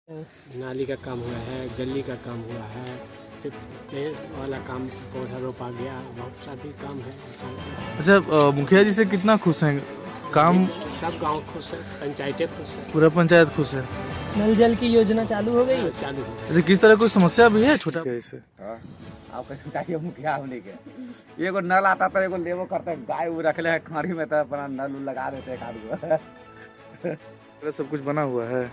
नाली का काम हुआ है, गली का काम हुआ है, फिर पेड़ वाला काम, पौधा रोपा गया, बहुत सारे काम है। अच्छा, मुखिया जी से कितना खुश हैं? काम सब गांव खुश है, पंचायतें खुश है, पूरा पंचायत खुश है। नल जल की योजना चालू हो गई। चालू हो। अच्छा, किस तरह कोई समस्या भी है छोटा कैसे? आप कैसे चाहिए मुखिया हमने के एगो नल आता तो एगो लेबो करते गाय वो रखले है खाड़ी में तो अपना नल उल लगा देते एक आदमी। सब कुछ बना हुआ है,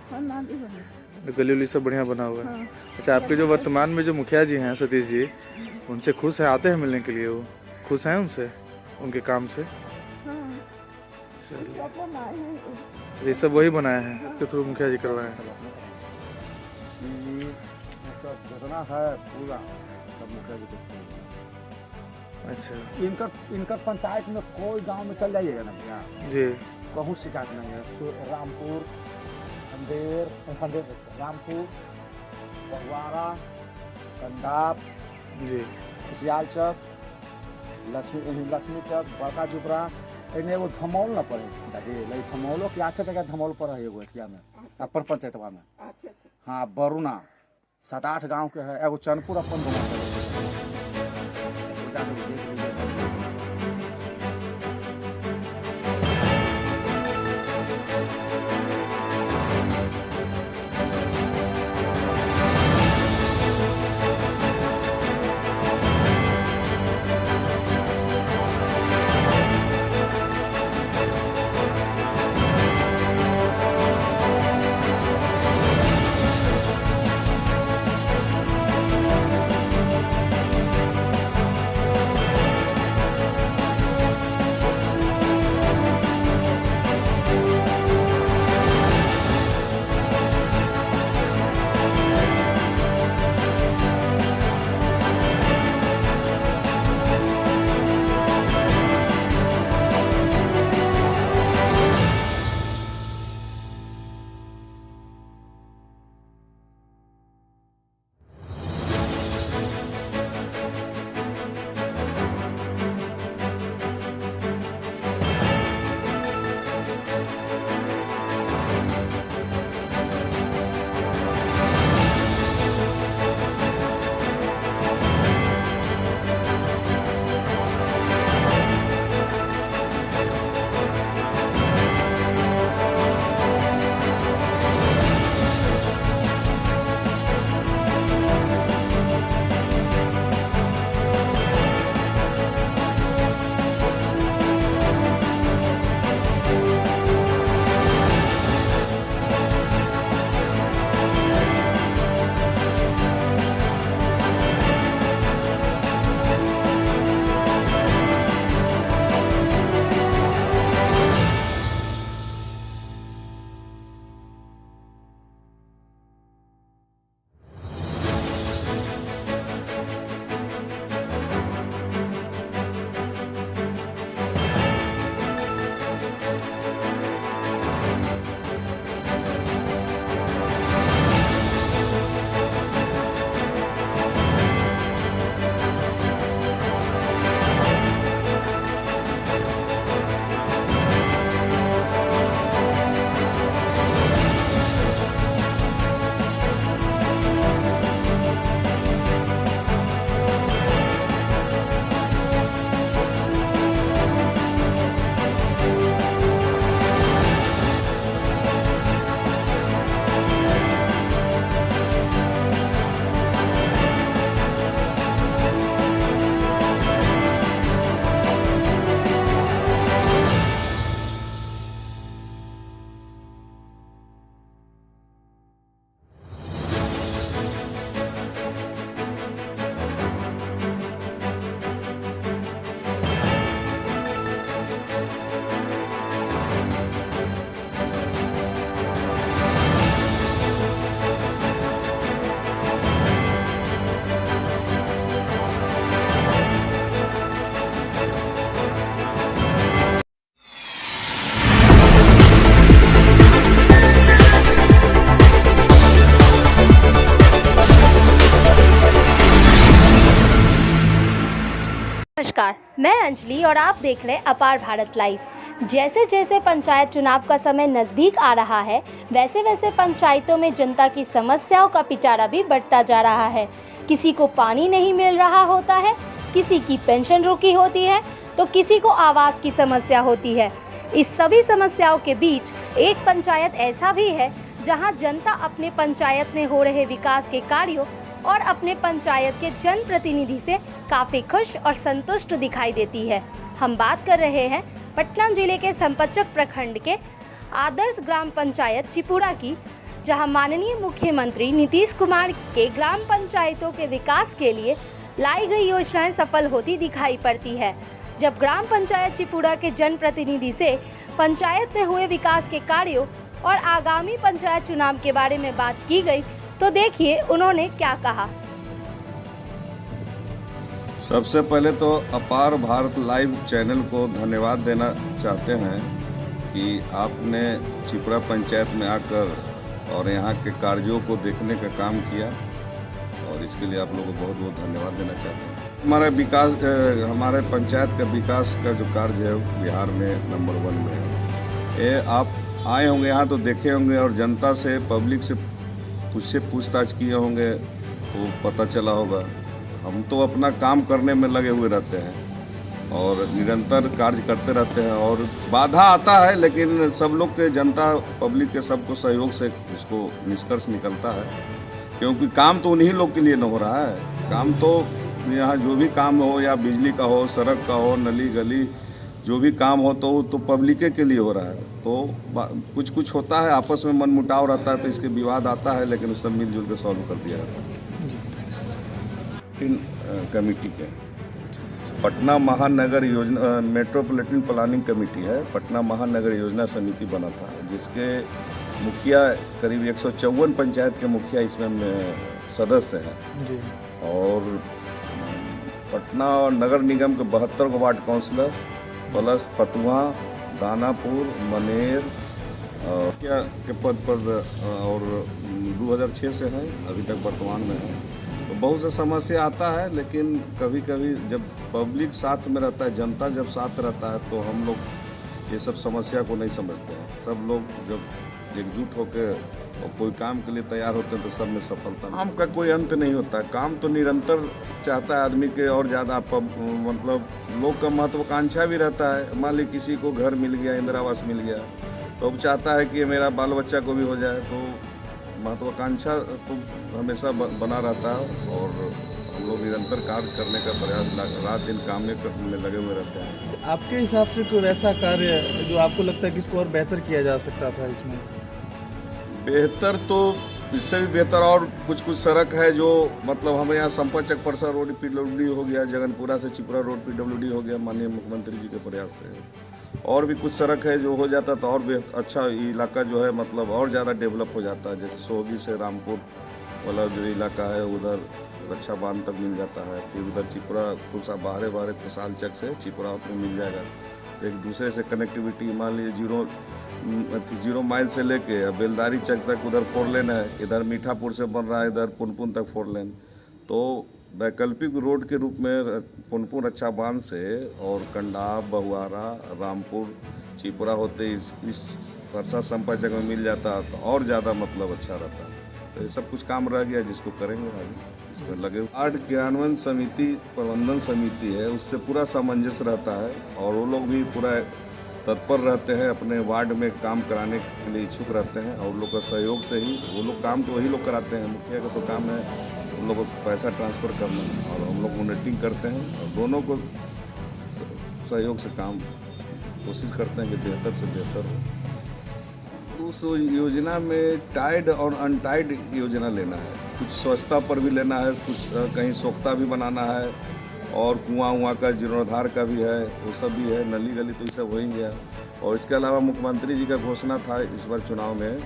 गली उली सब बढ़िया बना हुआ है। अच्छा, आपके जो वर्तमान में जो मुखिया जी हैं सतीश जी, उनसे खुश है? आते हैं मिलने के लिए? वो खुश हैं उनसे, उनके काम से? ये सब वही बनाए हैं, इसके थ्रू मुखिया जी करवाए हैं। जितना है पूरा सब मुखिया जी को। अच्छा, इनकर पंचायत में कोई गांव में चल जाइएगा ना भैया जी, कहूँ शिकायत नहीं है। रामपुर, रामपुर, बगवाड़ा, कंडाप, जी, खुशियाल चौक, लक्ष्मी चौक, बड़का जुबरा, एने एगो धमौल न पड़े दादी, धमौलो के अच्छे जगह धमौल पड़ है एगो एथिया में अपन पंचायतवा में। हाँ, बरुना 7-8 गांव के है, एगो चनपुर अपन गाँव के नमस्कार, मैं अंजलि और आप देख रहे हैं अपार भारत लाइव। जैसे जैसे पंचायत चुनाव का समय नज़दीक आ रहा है, वैसे वैसे पंचायतों में जनता की समस्याओं का पिटारा भी बढ़ता जा रहा है। किसी को पानी नहीं मिल रहा होता है, किसी की पेंशन रुकी होती है, तो किसी को आवास की समस्या होती है। इस सभी समस्याओं के बीच एक पंचायत ऐसा भी है जहां जनता अपने पंचायत में हो रहे विकास के कार्यों और अपने पंचायत के जनप्रतिनिधि से काफ़ी खुश और संतुष्ट दिखाई देती है। हम बात कर रहे हैं पटना जिले के संपतचक प्रखंड के आदर्श ग्राम पंचायत चिपुरा की, जहां माननीय मुख्यमंत्री नीतीश कुमार के ग्राम पंचायतों के विकास के लिए लाई गई योजनाएं सफल होती दिखाई पड़ती है। जब ग्राम पंचायत चिपुरा के जनप्रतिनिधि से पंचायत में हुए विकास के कार्यों और आगामी पंचायत चुनाव के बारे में बात की गई, तो देखिए उन्होंने क्या कहा। सबसे पहले तो अपार भारत लाइव चैनल को धन्यवाद देना चाहते हैं कि आपने चिपुरा पंचायत में आकर और यहाँ के कार्यों को देखने का काम किया, और इसके लिए आप लोगों को बहुत बहुत धन्यवाद देना चाहते हैं। हमारा विकास, हमारे पंचायत का विकास का जो कार्य है बिहार में नंबर 1 में है। ये आप आए होंगे यहाँ तो देखे होंगे, और जनता से, पब्लिक से पूछताछ किए होंगे तो पता चला होगा। हम तो अपना काम करने में लगे हुए रहते हैं और निरंतर कार्य करते रहते हैं, और बाधा आता है लेकिन सब लोग के, जनता पब्लिक के सबको सहयोग से उसको निष्कर्ष निकलता है, क्योंकि काम तो उन्हीं लोग के लिए न हो रहा है। काम तो यहाँ जो भी काम हो, या बिजली का हो, सड़क का हो, नली गली जो भी काम हो, तो पब्लिक के लिए हो रहा है। तो कुछ होता है, आपस में मनमुटाव रहता है तो इसके विवाद आता है, लेकिन उस सब मिलजुल के सॉल्व कर दिया जाता है। कमेटी के पटना महानगर योजना, मेट्रोपॉलिटन प्लानिंग कमेटी है, पटना महानगर योजना समिति बना था, जिसके मुखिया करीब 154 पंचायत के मुखिया इसमें सदस्य हैं, और पटना नगर निगम के 72 ward councillor plus Fatuha, Danapur, Maner के पद पर, और 2006 से है, अभी तक वर्तमान में है। तो बहुत सा समस्या आता है, लेकिन कभी कभी जब पब्लिक साथ में रहता है, जनता जब साथ रहता है, तो हम लोग ये सब समस्या को नहीं समझते हैं। सब लोग जब एकजुट होकर और कोई काम के लिए तैयार होते हैं तो सब में सफलता। काम का कोई अंत नहीं होता है, काम तो निरंतर चाहता है आदमी के, और ज़्यादा मतलब लोग का महत्वाकांक्षा भी रहता है। मान ली किसी को घर मिल गया, इंदिरा आवास मिल गया, तो अब चाहता है कि मेरा बाल बच्चा को भी हो जाए, तो महत्वाकांक्षा तो हमेशा बना रहता है, और हम लोग निरंतर कार्य करने का प्रयास, रात दिन काम में लगे हुए रहते हैं। आपके हिसाब से कोई ऐसा कार्य जो आपको लगता है कि इसको और बेहतर किया जा सकता था? इसमें बेहतर तो इससे भी बेहतर और कुछ सड़क है जो, मतलब हमें यहाँ संपतचक परसा रोड PWD हो गया, जगनपुरा से चिपुरा रोड PWD हो गया माननीय मुख्यमंत्री जी के प्रयास से। और भी कुछ सड़क है जो हो जाता तो और भी अच्छा इलाका जो है, मतलब और ज़्यादा डेवलप हो जाता है। जैसे सोगी से रामपुर वाला जो इलाका है, उधर रक्षा बांध तक मिल जाता है, फिर उधर चिपुरा खुशा बाहरे खुशाल चक से चिपुरा में मिल जाएगा। एक दूसरे से कनेक्टिविटी, मान लीजिए 0 माइल से लेके बेलदारी चक तक उधर 4 लेन है, इधर मीठापुर से बन रहा है, इधर पुनपुन तक 4 लेन। तो वैकल्पिक रोड के रूप में पुनपुन रक्षा बांध से और कंडा, बहुआरा, रामपुर, चिपुरा होते इस परसा संपतचक में मिल जाता तो और ज़्यादा मतलब अच्छा रहता। तो ये सब कुछ काम रह गया जिसको करेंगे आगे, इसमें लगे। वार्ड क्रियान्वयन समिति, प्रबंधन समिति है, उससे पूरा सामंजस्य रहता है, और वो लोग भी पूरा तत्पर रहते हैं, अपने वार्ड में काम कराने के लिए इच्छुक रहते हैं, और लोग का सहयोग से ही वो लोग काम तो वही लोग कराते हैं। मुखिया का तो काम है उन लोगों को पैसा ट्रांसफ़र करना, और हम लोग मॉनिटरिंग करते हैं, और दोनों को सहयोग से काम कोशिश करते हैं कि बेहतर से बेहतर हो। उस योजना में टाइड और अनटाइड योजना लेना है, कुछ स्वच्छता पर भी लेना है, कुछ कहीं सोख्ता भी बनाना है, और कुआं का जीर्णोद्धार का भी है, वो सब भी है, नली गली तो ये सब हो ही गया। और इसके अलावा मुख्यमंत्री जी का घोषणा था इस बार चुनाव में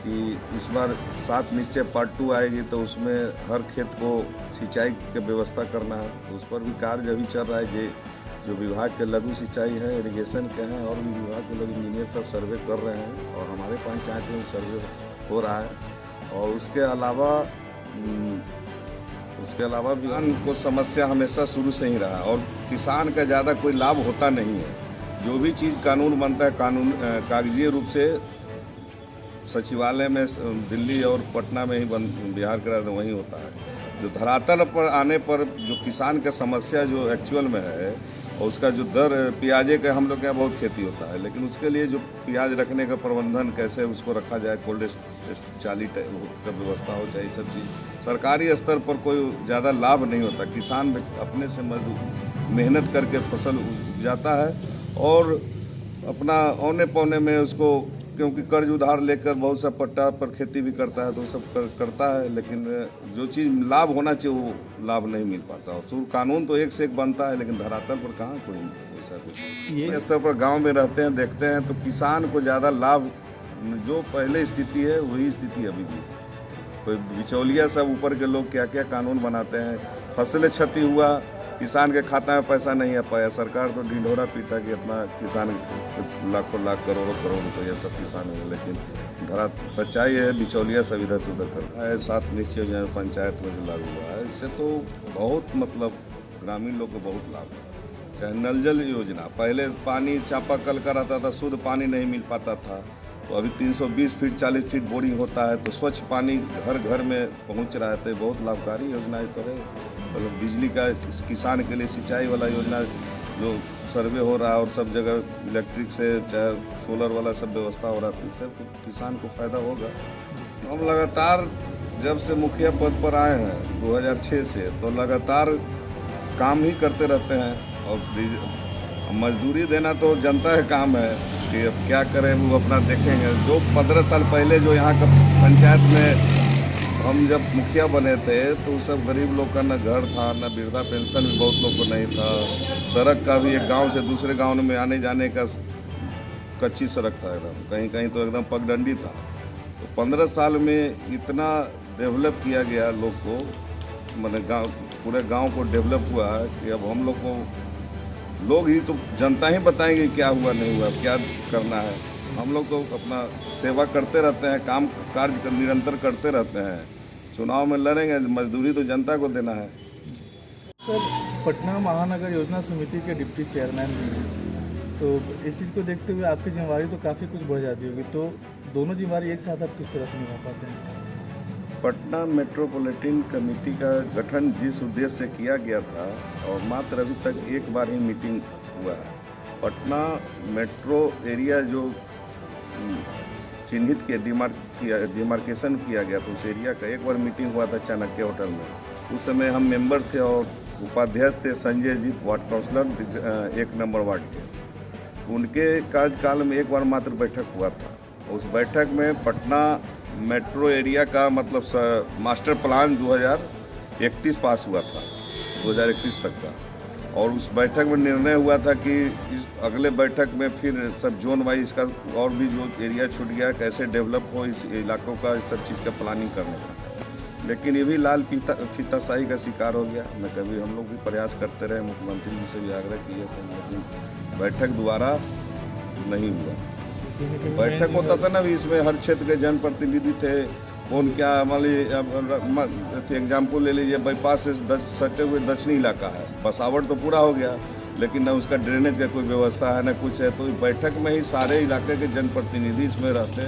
कि इस बार 7 निश्चय पार्ट 2 आएगी, तो उसमें हर खेत को सिंचाई की व्यवस्था करना है। तो उस पर भी कार्य अभी चल रहा है। जो विभाग के लघु सिंचाई है, इरिगेशन के हैं, और भी विभाग के लोग इंजीनियर सब सर्वे कर रहे हैं, और हमारे पंचायत में सर्वे हो रहा है। और उसके अलावा किसान को समस्या हमेशा शुरू से ही रहा, और किसान का ज़्यादा कोई लाभ होता नहीं है। जो भी चीज़ कानून बनता है कागजीय रूप से सचिवालय में दिल्ली और पटना में ही बिहार के राज्य वहीं होता है। जो धरातल पर आने पर जो किसान का समस्या जो एक्चुअल में है और उसका जो दर प्याजे का हम लोग के यहाँ बहुत खेती होता है, लेकिन उसके लिए जो प्याज रखने का प्रबंधन कैसे उसको रखा जाए, कोल्ड चाली का व्यवस्था हो, चाहिए सब चीज़ सरकारी स्तर पर कोई ज़्यादा लाभ नहीं होता। किसान अपने से मेहनत करके फसल उपजाता है और अपना औने पौने में उसको, क्योंकि कर्ज उधार लेकर बहुत सा पट्टा पर खेती भी करता है तो सब करता है, लेकिन जो चीज़ लाभ होना चाहिए वो लाभ नहीं मिल पाता। और कानून तो एक से एक बनता है, लेकिन धरातल पर कहाँ कोई ऐसा कुछ। ये स्तर पर गांव में रहते हैं, देखते हैं तो किसान को ज़्यादा लाभ, जो पहले स्थिति है वही स्थिति अभी भी। कोई बिचौलिया सब ऊपर के लोग क्या क्या कानून बनाते हैं, फसलें क्षति हुआ, किसान के खाता में पैसा नहीं आ पाया, सरकार तो ढिंढोरा पीटा कि अपना किसान लाखों लाख करोड़ों करोड़ रुपया सब किसान हो, लेकिन धरा सच्चाई है बिचौलिया सब इधर से उधर करता है। 7 निश्चय योजना पंचायत में जो लागू हुआ है, इससे तो बहुत मतलब ग्रामीण लोग को बहुत लाभ है। चाहे नल जल योजना, पहले पानी चापाकल का रहता था, शुद्ध पानी नहीं मिल पाता था, तो अभी 320 फीट 40 फीट बोरिंग होता है, तो स्वच्छ पानी घर घर में पहुंच रहा है। तो बहुत लाभकारी योजना है। तो है मतलब बिजली का किसान के लिए सिंचाई वाला योजना जो सर्वे हो रहा है और सब जगह इलेक्ट्रिक से चाहे सोलर वाला सब व्यवस्था हो रहा है, इससे किसान को फायदा होगा। हम लगातार जब से मुखिया पद पर आए हैं 2006 से, तो लगातार काम ही करते रहते हैं। और मजदूरी देना तो जनता का काम है कि अब क्या करें वो अपना देखेंगे। जो 15 साल पहले जो यहाँ का पंचायत में हम जब मुखिया बने थे तो सब गरीब लोग का न घर था, न वृद्धा पेंशन भी बहुत लोग को नहीं था, सड़क का भी एक गांव से दूसरे गांव में आने जाने का कच्ची सड़क था एकदम, कहीं कहीं तो एकदम पगडंडी था। तो 15 साल में इतना डेवलप किया गया लोग को, मैंने गाँव पूरे गाँव को डेवलप हुआ है कि अब हम लोग को लोग ही तो जनता ही बताएंगे क्या हुआ नहीं हुआ, क्या करना है। हम लोग तो अपना सेवा करते रहते हैं, काम कार्य निरंतर करते रहते हैं। चुनाव में लड़ेंगे, मजदूरी तो जनता को देना है। सर, पटना महानगर योजना समिति के डिप्टी चेयरमैन भी हैं, तो इस चीज़ को देखते हुए आपकी जिम्मेवारी तो काफ़ी कुछ बढ़ जाती होगी, तो दोनों जिम्मेवारी एक साथ आप किस तरह से निभा पाते हैं? पटना मेट्रोपॉलिटन कमेटी का गठन जिस उद्देश्य से किया गया था, और मात्र अभी तक एक बार ही मीटिंग हुआ है। पटना मेट्रो एरिया जो चिन्हित डिमार्केशन किया गया था, उस एरिया का एक बार मीटिंग हुआ था चाणक्य होटल में। उस समय हम मेंबर थे और उपाध्यक्ष थे Sanjay ji, ward councillor 1 number ward के। उनके कार्यकाल में एक बार मात्र बैठक हुआ था। उस बैठक में पटना मेट्रो एरिया का मतलब मास्टर प्लान 2031 पास हुआ था, 2031 तक का। और उस बैठक में निर्णय हुआ था कि इस अगले बैठक में फिर सब जोन वाइज इसका और भी जो एरिया छूट गया कैसे डेवलप हो इस इलाकों का, इस सब चीज़ का प्लानिंग करने का। लेकिन ये भी लाल फीताशाही का शिकार हो गया। मैं कभी हम लोग भी प्रयास करते रहे, मुख्यमंत्री जी से भी आग्रह किए थे, लेकिन बैठक दोबारा नहीं हुआ। बैठक होता था ना भी, इसमें हर क्षेत्र के जनप्रतिनिधि थे। कौन क्या मान लीजिए एग्जाम्पल ले लीजिए, बाईपास से सटे हुए दक्षिणी इलाका है, बसावट तो पूरा हो गया, लेकिन न उसका ड्रेनेज का कोई व्यवस्था है न कुछ है। तो इस बैठक में ही सारे इलाके के जनप्रतिनिधि इसमें रहते,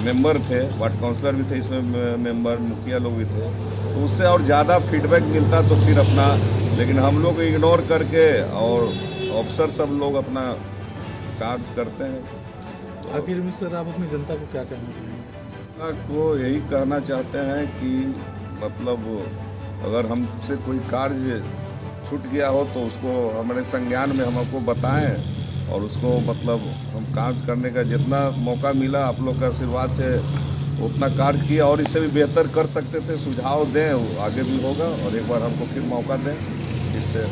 मेंबर थे, वार्ड काउंसलर भी थे इसमें मेंबर, मुखिया लोग भी थे, तो उससे और ज़्यादा फीडबैक मिलता तो फिर अपना। लेकिन हम लोग इग्नोर करके और अफसर सब लोग अपना काम करते हैं। आखिर में सर आप अपनी जनता को क्या कहना चाहेंगे? को यही कहना चाहते हैं कि मतलब अगर हमसे कोई कार्य छूट गया हो तो उसको हमारे संज्ञान में हमको बताएं, और उसको मतलब हम काम करने का जितना मौका मिला आप लोग का आशीर्वाद से उतना कार्य किया, और इससे भी बेहतर कर सकते थे, सुझाव दें, आगे भी होगा। और एक बार हमको फिर मौका दें, इससे